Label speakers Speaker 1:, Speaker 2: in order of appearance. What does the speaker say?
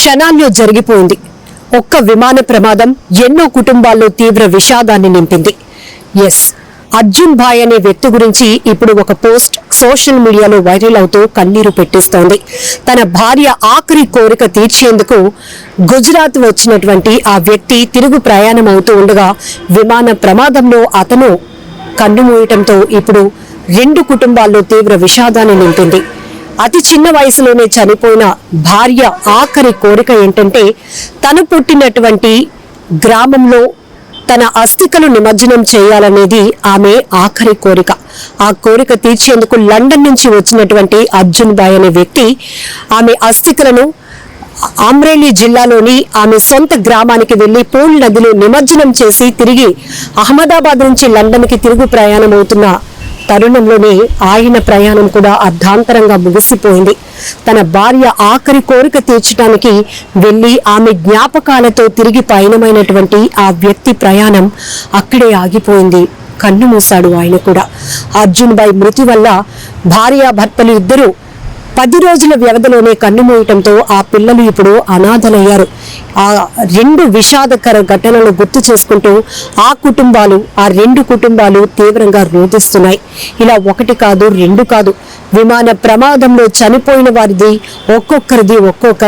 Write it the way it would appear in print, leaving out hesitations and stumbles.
Speaker 1: క్షణాల్లో జరిగిపోయింది. ఒక్క విమాన ప్రమాదం ఎన్నో కుటుంబాల్లో తీవ్ర విషాదాన్ని నింపింది. ఎస్, అర్జున్ భాయ్ అనే వ్యక్తి గురించి ఇప్పుడు ఒక పోస్ట్ సోషల్ మీడియాలో వైరల్ అవుతూ కన్నీరు పెట్టిస్తోంది. తన భార్య ఆఖరి కోరిక తీర్చేందుకు గుజరాత్ వచ్చినటువంటి ఆ వ్యక్తి తిరుగు ప్రయాణం అవుతూ ఉండగా విమాన ప్రమాదంలో అతను కన్నుమూయటంతో ఇప్పుడు రెండు కుటుంబాల్లో తీవ్ర విషాదాన్ని నింపింది. అతి చిన్న వయసులోనే చనిపోయిన భార్య ఆఖరి కోరిక ఏంటంటే తను పుట్టినటువంటి గ్రామంలో తన అస్థికలు నిమజ్జనం చేయాలనేది ఆమె ఆఖరి కోరిక. ఆ కోరిక తీర్చేందుకు లండన్ నుంచి వచ్చినటువంటి అర్జున్ భాయ్ అనే వ్యక్తి ఆమె అస్థికలను అమ్రేలీ జిల్లాలోని ఆమె సొంత గ్రామానికి వెళ్లి పూల్ నదిలో నిమజ్జనం చేసి తిరిగి అహ్మదాబాద్ నుంచి లండన్కి తిరుగు ప్రయాణం అవుతున్న తరుణంలోనే ఆయన ప్రయాణం కూడా అర్ధాంతరంగా ముగిసిపోయింది. తన భార్య ఆఖరి కోరిక తీర్చడానికి వెళ్లి ఆమె జ్ఞాపకాలతో తిరిగి పయనమైనటువంటి ఆ వ్యక్తి ప్రయాణం అక్కడే ఆగిపోయింది. కన్ను మూశాడు ఆయన కూడా. అర్జున్ భాయ్ మృతి వల్ల భార్యాభర్తలు ఇద్దరూ 10 రోజుల వ్యవధిలోనే కన్నుమూయటంతో ఆ పిల్లలు ఇప్పుడు అనాథలయ్యారు. ఆ రెండు విషాదకర ఘటనలు గుర్తు చేసుకుంటూ ఆ రెండు కుటుంబాలు తీవ్రంగా రోధిస్తున్నాయి. ఇలా ఒకటి కాదు, రెండు కాదు, విమాన ప్రమాదంలో చనిపోయిన వారిది ఒక్కొక్కరిది ఒక్కో కథ.